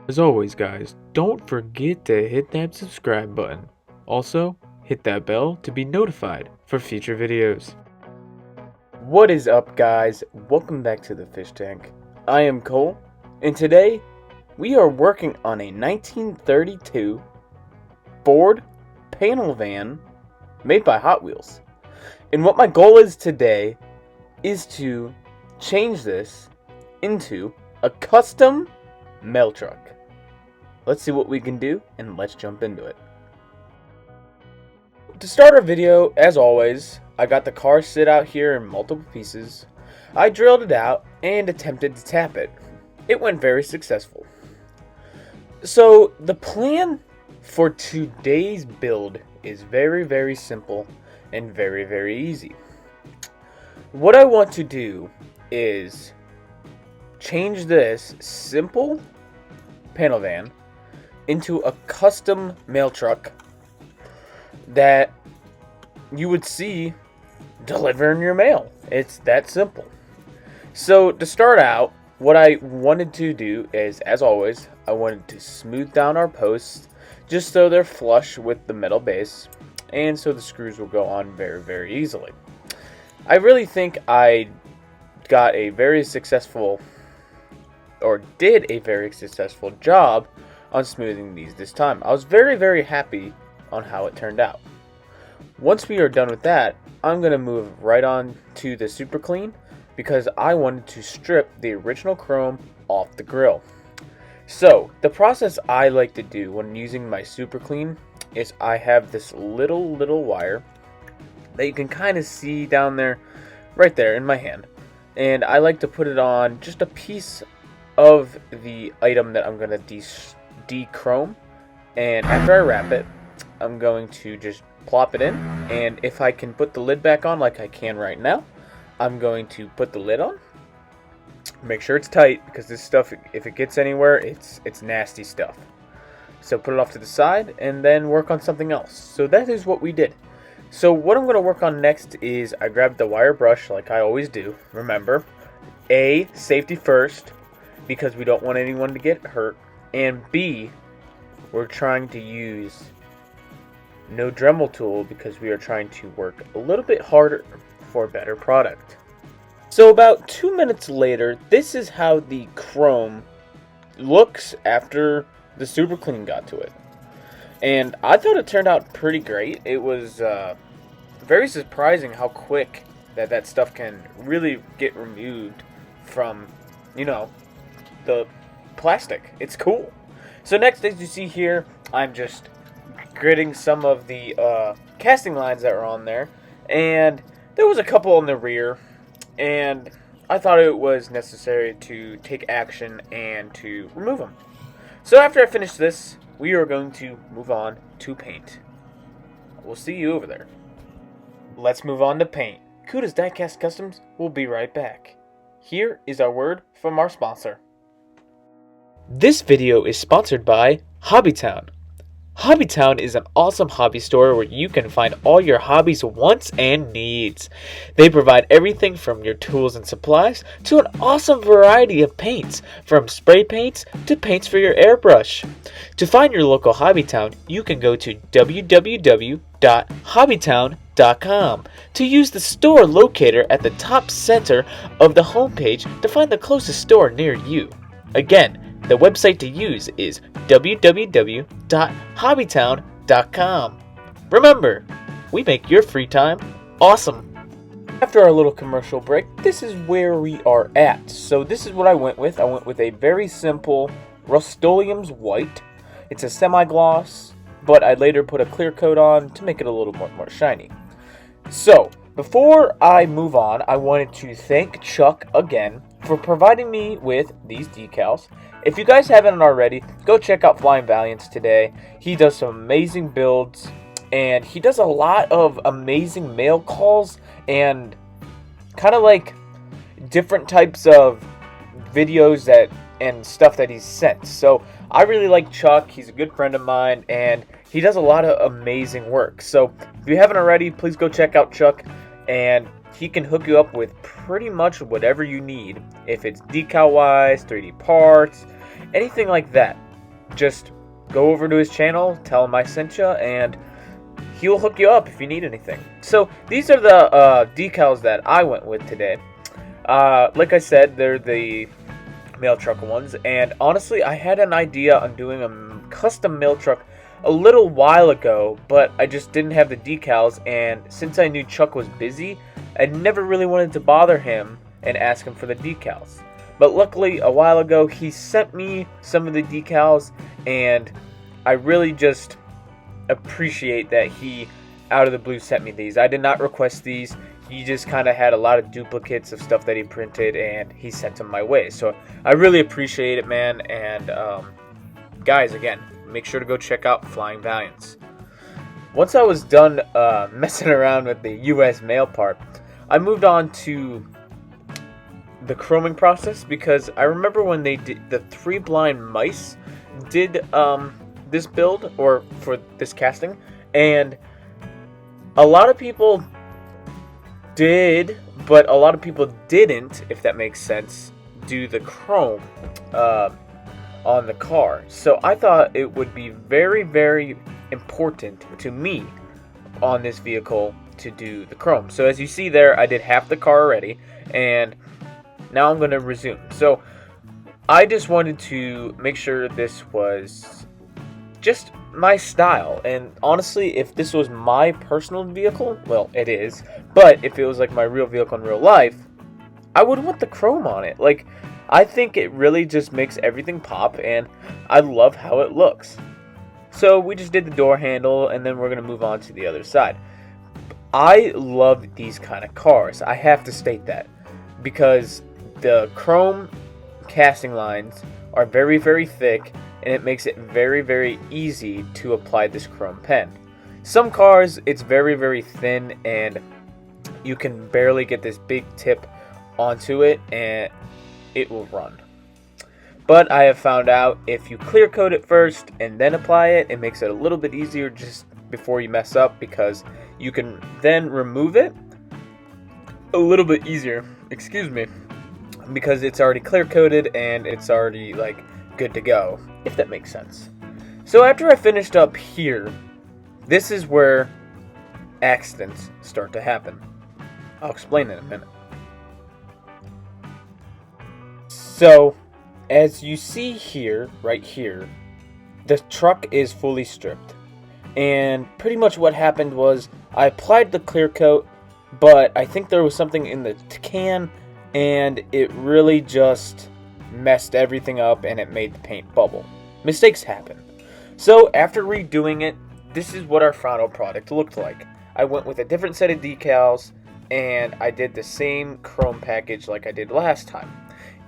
As always, guys, don't forget to hit that subscribe button. Also, hit that bell to be notified for future videos. What is up, guys? Welcome back to the fish tank. I am Cole, and today we are working on a 1932 Ford panel van made by Hot Wheels. And what my goal is today is to change this into a custom mail truck. Let's see what we can do, and let's jump into it. To start our video, as always, I got the car sit out here in multiple pieces. I drilled it out and attempted to tap it. It went very successful. So the plan for today's build is very simple and very easy. What I want to do is change this simple panel van into a custom mail truck that you would see delivering your mail. It's that simple. So to start out, what I wanted to do is, as always, I wanted to smooth down our posts just so they're flush with the metal base, and so the screws will go on very easily. I really think I got a very successful, or did a very successful job on smoothing these this time. I was very happy on how it turned out. Once we are done with that, I'm going to move right on to the super clean because I wanted to strip the original chrome off the grill. So the process I like to do when using my super clean is I have this little wire that you can kind of see down there, right there in my hand, and I like to put it on just a piece of the item that I'm going to de-chrome, and after I wrap it, I'm going to just plop it in, and if I can put the lid back on like I can right now, I'm going to put the lid on. Make sure it's tight because this stuff, if it gets anywhere, it's nasty stuff. So put it off to the side and then work on something else. So that is what we did. So what I'm going to work on next is I grabbed the wire brush like I always do. Remember, A, safety first because we don't want anyone to get hurt, and B, we're trying to use no Dremel tool because we are trying to work a little bit harder for a better product. So about 2 minutes later, this is how the chrome looks after the super clean got to it. And I thought it turned out pretty great. It was very surprising how quick that stuff can really get removed from, you know, the plastic. It's cool. So next, as you see here, I'm just gridding some of the casting lines that were on there, and there was a couple in the rear, and I thought it was necessary to take action and to remove them. So after I finish this, we are going to move on to paint. We'll see you over there. Let's move on to paint. Cuda's Diecast Customs will be right back. Here is our word from our sponsor. This video is sponsored by Hobbytown. Hobbytown is an awesome hobby store where you can find all your hobbies wants and needs. They provide everything from your tools and supplies to an awesome variety of paints, from spray paints to paints for your airbrush. To find your local Hobbytown, you can go to www.hobbytown.com to use the store locator at the top center of the homepage to find the closest store near you. Again, the website to use is www.hobbytown.com. Remember, we make your free time awesome. After our little commercial break, this is where we are at. So this is what I went with. I went with a very simple Rust-Oleum's white. It's a semi-gloss, but I later put a clear coat on to make it a little more shiny. So before I move on, I wanted to thank Chuck again for providing me with these decals. If you guys haven't already, go check out Flying Valiants today. He does some amazing builds, and he does a lot of amazing mail calls and kind of like different types of videos that and stuff that he's sent. So I really like Chuck. He's a good friend of mine, and he does a lot of amazing work. So if you haven't already, please go check out Chuck, and he can hook you up with pretty much whatever you need. If it's decal-wise, 3D parts, anything like that. Just go over to his channel, tell him I sent you, and he'll hook you up if you need anything. So these are the decals that I went with today. Like I said, they're the mail truck ones, and honestly I had an idea on doing a custom mail truck a little while ago, but I just didn't have the decals, and since I knew Chuck was busy, I never really wanted to bother him and ask him for the decals. But luckily a while ago he sent me some of the decals, and I really just appreciate that he out of the blue sent me these. I did not request these. He just kind of had a lot of duplicates of stuff that he printed, and he sent them my way. So I really appreciate it, man. And guys, again, make sure to go check out Flying Valiants. Once I was done messing around with the US mail part, I moved on to the chroming process, because I remember when they did the 3 Blind Mice did this build, or for this casting, and a lot of people did, but a lot of people didn't, if that makes sense, do the chrome on the car. So I thought it would be very, very important to me on this vehicle to do the chrome. So as you see there, I did half the car already, and now I'm going to resume. So I just wanted to make sure this was just my style, and honestly, if this was my personal vehicle, well, it is, but if it was like my real vehicle in real life, I would want the chrome on it. Like, I think it really just makes everything pop, and I love how it looks. So we just did the door handle, and then we're going to move on to the other side. I love these kind of cars. I have to state that, because the chrome casting lines are very, very thick, and it makes it very, very easy to apply this chrome pen. Some cars, it's very, very thin, and you can barely get this big tip onto it, and it will run. But I have found out if you clear coat it first and then apply it, it makes it a little bit easier just before you mess up, because you can then remove it a little bit easier, excuse me, because it's already clear coated and it's already like good to go, if that makes sense. So after I finished up here, this is where accidents start to happen. I'll explain in a minute. So as you see here, right here, the truck is fully stripped, and pretty much what happened was I applied the clear coat, but I think there was something in the can, and it really just messed everything up, and it made the paint bubble. Mistakes happen. So after redoing it, this is what our final product looked like. I went with a different set of decals, and I did the same chrome package like I did last time,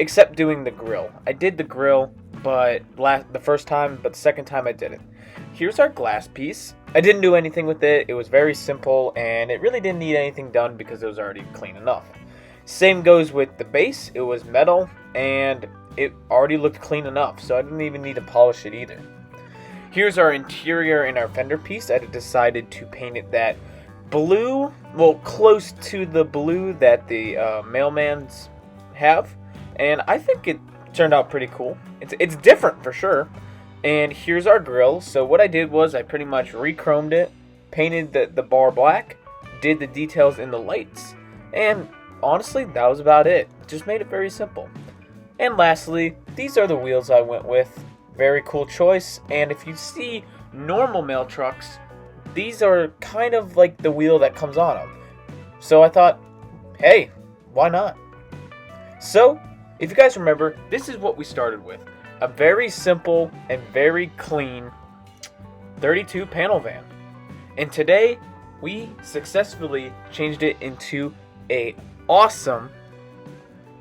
except doing the grill. I did the grill but the first time, but the second time I didn't. Here's our glass piece. I didn't do anything with it. It was very simple, and it really didn't need anything done because it was already clean enough. Same goes with the base. It was metal, and it already looked clean enough, so I didn't even need to polish it either. Here's our interior and our fender piece. I decided to paint it that blue, well, close to the blue that the mailmans have, and I think it turned out pretty cool. It's different for sure. And here's our grill. So what I did was I pretty much re-chromed it, painted the bar black, did the details in the lights, and honestly, that was about it. Just made it very simple. And lastly, these are the wheels I went with. Very cool choice. And if you see normal mail trucks, these are kind of like the wheel that comes on them. So I thought, hey, why not? So, if you guys remember, this is what we started with. A very simple and very clean 32 panel van. And today, we successfully changed it into a awesome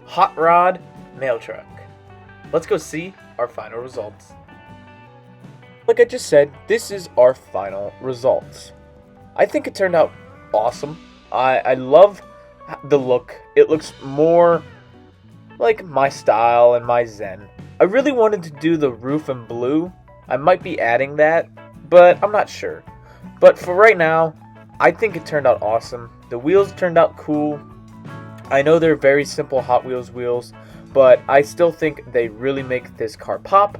hot rod mail truck. Let's go see our final results. Like I just said, this is our final results. I think it turned out awesome. I love the look. It looks more like my style and my zen. I really wanted to do the roof in blue. I might be adding that, but I'm not sure. But for right now, I think it turned out awesome. The wheels turned out cool. I know they're very simple Hot Wheels wheels, but I still think they really make this car pop.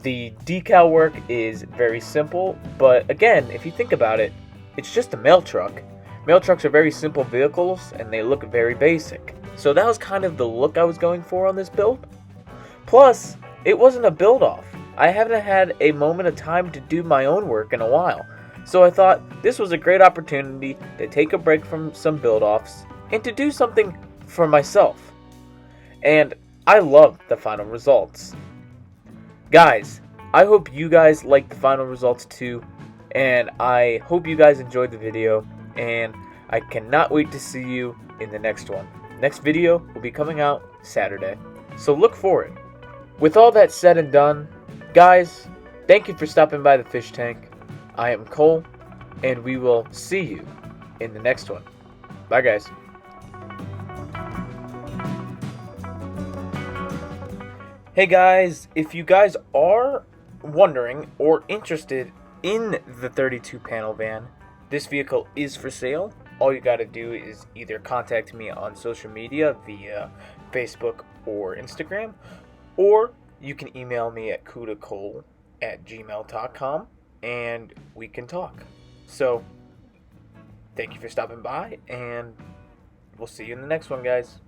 The decal work is very simple, but again, if you think about it, it's just a mail truck. Mail trucks are very simple vehicles, and they look very basic. So that was kind of the look I was going for on this build. Plus, it wasn't a build-off. I haven't had a moment of time to do my own work in a while. So I thought this was a great opportunity to take a break from some build-offs and to do something for myself. And I loved the final results. Guys, I hope you guys liked the final results too, and I hope you guys enjoyed the video, and I cannot wait to see you in the next one. Next video will be coming out Saturday, so look for it. With all that said and done, guys, thank you for stopping by the fish tank. I am Cole, and we will see you in the next one. Bye, guys. Hey guys, if you guys are wondering or interested in the 32 panel van, this vehicle is for sale. All you gotta do is either contact me on social media via Facebook or Instagram, or you can email me at cudacole@gmail.com and we can talk. So, thank you for stopping by, and we'll see you in the next one, guys.